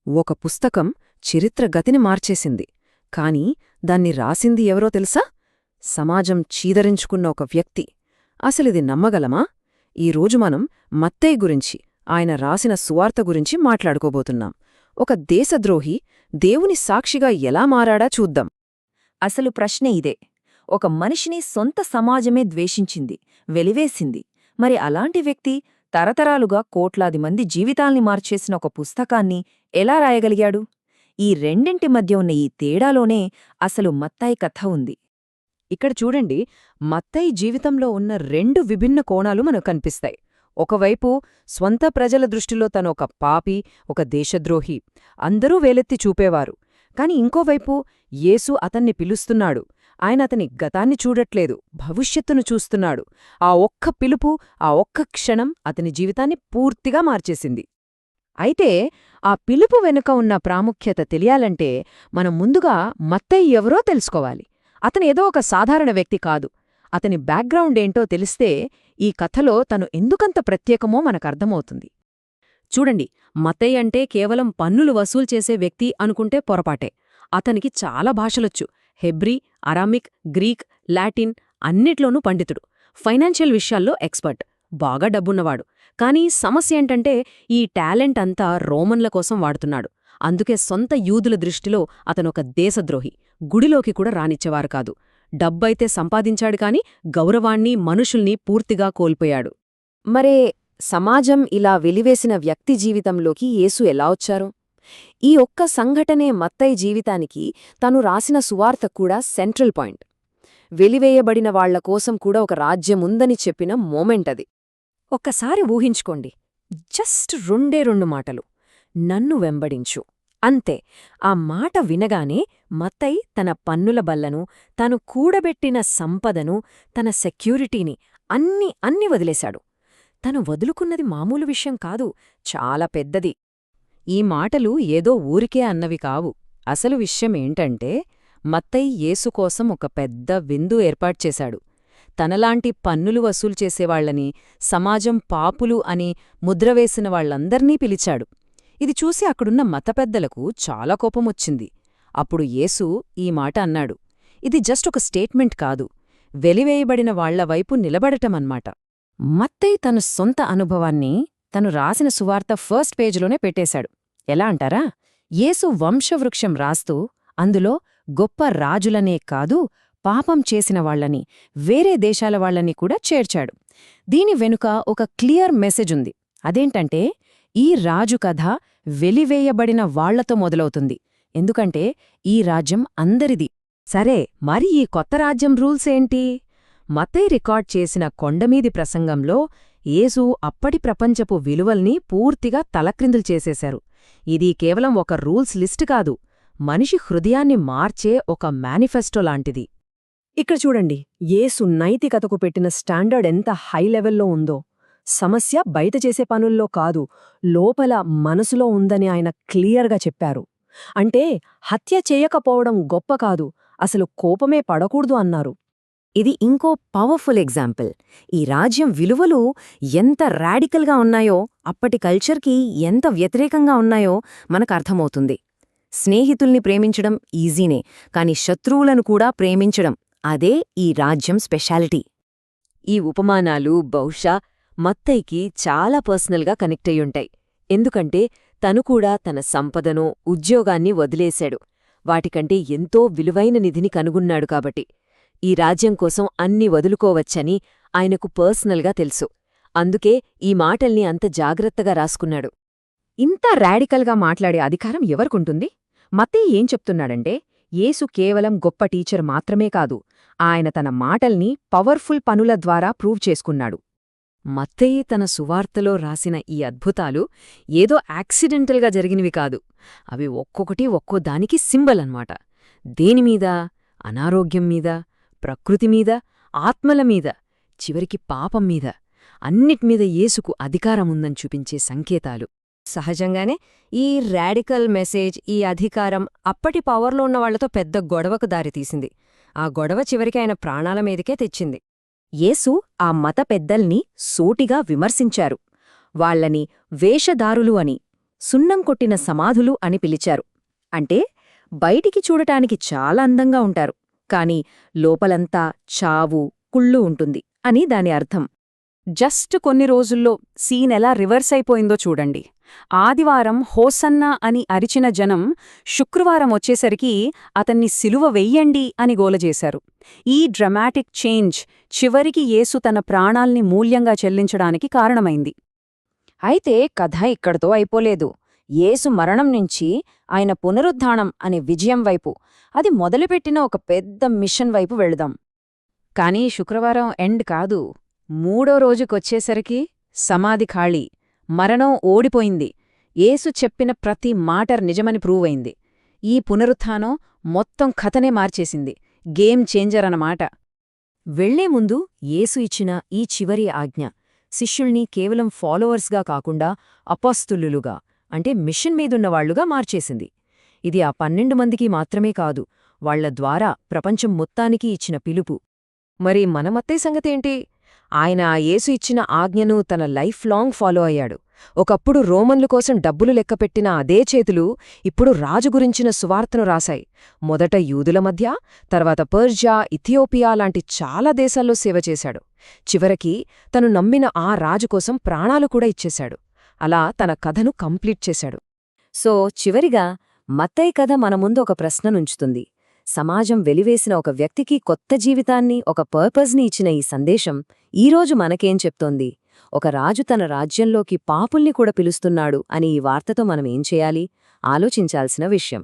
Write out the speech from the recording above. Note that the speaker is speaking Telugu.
ఒక పుస్తకం చరిత్ర గతిని మార్చేసింది. కాని దాన్ని రాసింది ఎవరో తెలుసా? సమాజం చీదరించుకున్న ఒక వ్యక్తి. అసలిది నమ్మగలమా? ఈరోజు మనం మత్తయి గురించి, ఆయన రాసిన సువార్త గురించి మాట్లాడుకోబోతున్నాం. ఒక దేశద్రోహి దేవుని సాక్షిగా ఎలా మారాడా చూద్దాం. అసలు ప్రశ్న ఇదే. ఒక మనిషిని సొంత సమాజమే ద్వేషించింది, వెలివేసింది. మరి అలాంటి వ్యక్తి తరతరాలుగా కోట్లాది మంది జీవితాల్ని మార్చేసిన ఒక పుస్తకాన్ని ఎలా రాయగలిగాడు? ఈ రెండింటి మధ్య ఉన్న ఈ తేడాలోనే అసలు మత్తయి కథ ఉంది. ఇక్కడ చూడండి, మత్తయి జీవితంలో ఉన్న రెండు విభిన్న కోణాలు మనకు కనిపిస్తాయి. ఒకవైపు స్వంత ప్రజల దృష్టిలో తను ఒక పాపి, ఒక దేశద్రోహి, అందరూ వేలెత్తి చూపేవారు. కాని ఇంకోవైపు యేసు అతన్ని పిలుస్తున్నాడు. ఆయన అతని గతాన్ని చూడట్లేదు, భవిష్యత్తును చూస్తున్నాడు. ఆ ఒక్క పిలుపు, ఆ ఒక్క క్షణం అతని జీవితాన్ని పూర్తిగా మార్చేసింది. అయితే ఆ పిలుపు వెనుక ఉన్న ప్రాముఖ్యత తెలియాలంటే మనం ముందుగా మత్తయి ఎవరో తెలుసుకోవాలి. అతనేదో ఒక సాధారణ వ్యక్తి కాదు. అతని బ్యాక్గ్రౌండ్ ఏంటో తెలిస్తే ఈ కథలో తను ఎందుకంత ప్రత్యేకమో మనకర్థమవుతుంది. చూడండి, మత్తయి అంటే కేవలం పన్నులు వసూలు చేసే వ్యక్తి అనుకుంటే పొరపాటే. అతనికి చాలా భాషలొచ్చు. హెబ్రీ, అరామిక్, గ్రీక్, లాటిన్ అన్నిట్లోనూ పండితుడు. ఫైనాన్షియల్ విషయాల్లో ఎక్స్పర్ట్, బాగా డబ్బున్నవాడు. కానీ సమస్య ఏంటంటే ఈ టాలెంట్ అంతా రోమన్ల కోసం వాడుతున్నాడు. అందుకే సొంత యూదుల దృష్టిలో అతనొక దేశద్రోహి. గుడిలోకి కూడా రానిచ్చేవారు కాదు. డబ్బైతే సంపాదించాడు కాని గౌరవాన్ని, మనుషుల్ని పూర్తిగా కోల్పోయాడు. మరే సమాజం ఇలా వెలివేసిన వ్యక్తి జీవితంలోకి యేసు ఎలా వచ్చారు? ఈ ఒక్క సంఘటనే మత్తయి జీవితానికి తను రాసిన సువార్త కూడా సెంట్రల్ పాయింట్. వెలివేయబడిన వాళ్ల కోసం కూడా ఒక రాజ్యముందని చెప్పిన మోమెంట్ అది. ఒక్కసారి ఊహించుకోండి, జస్ట్ రెండు మాటలు, నన్ను వెంబడించు, అంతే. ఆ మాట వినగానే మత్తయి తన పన్నుల బల్లను, తను కూడబెట్టిన సంపదను, తన సెక్యూరిటీని అన్ని వదిలేశాడు. తను వదులుకున్నది మామూలు విషయం కాదు, చాలా పెద్దది. ఈ మాటలు ఏదో ఊరికే అన్నవి కావు. అసలు విషయమేంటంటే మత్తయి యేసు కోసం ఒక పెద్ద విందు ఏర్పాటుచేశాడు. తనలాంటి పన్నులు వసూలు చేసేవాళ్లని, సమాజం పాపులు అని ముద్రవేసిన వాళ్లందర్నీ పిలిచాడు. ఇది చూసి అక్కడున్న మతపెద్దలకు చాలా కోపమొచ్చింది. అప్పుడు యేసు ఈ మాట అన్నాడు. ఇది జస్ట్ ఒక స్టేట్మెంట్ కాదు, వెలివేయబడిన వాళ్లవైపు నిలబడటమన్మాట. మత్తయి తన సొంత అనుభవాన్ని తను రాసిన సువార్త ఫస్ట్ పేజీలోనే పెట్టేశాడు. ఎలా అంటారా? యేసు వంశవృక్షం రాస్తూ అందులో గొప్ప రాజులనే కాదు, పాపం చేసిన వాళ్లని, వేరే దేశాల వాళ్లని కూడా చేర్చాడు. దీని వెనుక ఒక క్లియర్ మెసేజ్ ఉంది. అదేంటంటే ఈ రాజు కథ వెలివేయబడిన వాళ్లతో మొదలవుతుంది. ఎందుకంటే ఈ రాజ్యం అందరిది. సరే, మరి ఈ కొత్త రాజ్యం రూల్స్ ఏంటి? మత్తయి రికార్డ్ చేసిన కొండమీది ప్రసంగంలో యేసు అప్పటి ప్రపంచపు విలువల్ని పూర్తిగా తలక్రిందులు చేసేశారు. ఇది కేవలం ఒక రూల్స్ లిస్ట్ కాదు, మనిషి హృదయాన్ని మార్చే ఒక మేనిఫెస్టో లాంటిది. ఇక్కడ చూడండి, యేసు నైతికతకు పెట్టిన స్టాండర్డ్ ఎంత హై లెవెల్లో ఉందో. సమస్య బయట చేసే పనుల్లో కాదు, లోపల మనసులో ఉందని ఆయన క్లియర్గా చెప్పారు. అంటే హత్య చేయకపోవడం గొప్ప కాదు, అసలు కోపమే పడకూడదు అన్నారు. ఇది ఇంకో పవర్ఫుల్ ఎగ్జాంపుల్. ఈ రాజ్యం విలువలు ఎంత రాడికల్గా ఉన్నాయో, అప్పటి కల్చర్కి ఎంత వ్యతిరేకంగా ఉన్నాయో మనకర్థమవుతుంది. స్నేహితుల్ని ప్రేమించడం ఈజీనే, కాని శత్రువులను కూడా ప్రేమించడం, అదే ఈ రాజ్యం స్పెషాలిటీ. ఈ ఉపమానాలు బహుశా మత్తయికి చాలా పర్సనల్గా కనెక్ట్ అయ్యుంటాయి. ఎందుకంటే తను కూడా తన సంపదనో, ఉద్యోగాన్ని వదిలేశాడు. వాటికంటే ఎంతో విలువైన నిధిని కనుగొన్నాడు కాబట్టి ఈ రాజ్యం కోసం అన్ని వదులుకోవచ్చని ఆయనకు పర్సనల్గా తెలుసు. అందుకే ఈ మాటల్ని అంత జాగ్రత్తగా రాసుకున్నాడు. ఇంత రాడికల్గా మాట్లాడే అధికారం ఎవరికుంటుంది? మత్తయి ఏం చెప్తున్నాడంటే యేసు కేవలం గొప్ప టీచర్ మాత్రమే కాదు, ఆయన తన మాటల్ని పవర్ఫుల్ పనుల ద్వారా ప్రూవ్ చేసుకున్నాడు. మత్తయి తన సువార్తలో రాసిన ఈ అద్భుతాలు ఏదో యాక్సిడెంటల్గా జరిగినవి కాదు. అవి ఒక్కొక్కటి ఒక్కో దానికి సింబల్ అన్నమాట. దేనిమీద? అనారోగ్యం మీద, ప్రకృతి మీద, ఆత్మల మీద, చివరికి పాపం మీద, అన్నిటిమీద యేసుకు అధికారముందని చూపించే సంకేతాలు. సహజంగానే ఈ రాడికల్ మెసేజ్, ఈ అధికారం అప్పటి పవర్లో ఉన్న వాళ్లతో పెద్ద గొడవకు దారితీసింది. ఆ గొడవ చివరికి ఆయన ప్రాణాల మీదకే తెచ్చింది. యేసు ఆ మత పెద్దల్ని సూటిగా విమర్శించారు. వాళ్లని వేషధారులు అని, సున్నం కొట్టిన సమాధులు అని పిలిచారు. అంటే బయటికి చూడటానికి చాలా అందంగా ఉంటారు, కాని లోపలంతా చావు, కుళ్ళు ఉంటుంది అని దాని అర్థం. జస్ట్ కొన్ని రోజుల్లో సీన్ ఎలా రివర్స్ అయిపోయిందో చూడండి. ఆదివారం హోసన్నా అని అరిచిన జనం శుక్రవారం వచ్చేసరికి అతన్ని సిలువ వెయ్యండి అని గోలజేశారు. ఈ డ్రమాటిక్ చేంజ్ చివరికి యేసు తన ప్రాణాల్ని మూల్యంగా చెల్లించడానికి కారణమైంది. అయితే కథ ఇక్కడితో అయిపోలేదు. యేసు మరణం నుంచి ఆయన పునరుద్ధానం అనే విజయం వైపు, అది మొదలుపెట్టిన ఒక పెద్ద మిషన్ వైపు వెళదాం. కానీ శుక్రవారం ఎండ్ కాదు. 3వ రోజుకొచ్చేసరికి సమాధి ఖాళీ, మరణం ఓడిపోయింది. యేసు చెప్పిన ప్రతి మాట నిజమని ప్రూవ్ అయింది. ఈ పునరుత్థానం మొత్తం కథనే మార్చేసింది. గేమ్ చేంజర్ అన్నమాట. వెళ్లే ముందు యేసు ఇచ్చిన ఈ చివరి ఆజ్ఞ శిష్యుల్ని కేవలం ఫాలోవర్స్గా కాకుండా అపోస్తలులుగా, అంటే మిషన్ మీదున్నవాళ్లుగా మార్చేసింది. ఇది ఆ 12 మందికి మాత్రమే కాదు, వాళ్ల ద్వారా ప్రపంచం మొత్తానికి ఇచ్చిన పిలుపు. మరి మన మత్తయి సంగతేంటి? ఆయన ఆ యేసు ఇచ్చిన ఆజ్ఞను తన లైఫ్ లాంగ్ ఫాలో అయ్యాడు. ఒకప్పుడు రోమన్లు కోసం డబ్బులు లెక్కపెట్టిన అదే చేతులు ఇప్పుడు రాజు గురించిన సువార్తను రాశాయి. మొదట యూదుల మధ్య, తర్వాత పర్షియా, ఇథియోపియా లాంటి చాలా దేశాల్లో సేవ చేశాడు. చివరికి తను నమ్మిన ఆ రాజు కోసం ప్రాణాలు కూడా ఇచ్చేశాడు. అలా తన కథను కంప్లీట్ చేశాడు. సో చివరిగా మత్తయి కథ మన ముందు ఒక ప్రశ్ననుంచుతుంది. సమాజం వెలివేసిన ఒక వ్యక్తికి కొత్త జీవితాన్ని, ఒక పర్పస్ని ఇచ్చిన ఈ సందేశం ఈరోజు మనకేం చెప్తోంది? ఒక రాజు తన రాజ్యంలోకి పాపుల్ని కూడా పిలుస్తున్నాడు అని ఈ వార్తతో మనమేం చేయాలి? ఆలోచించాల్సిన విషయం.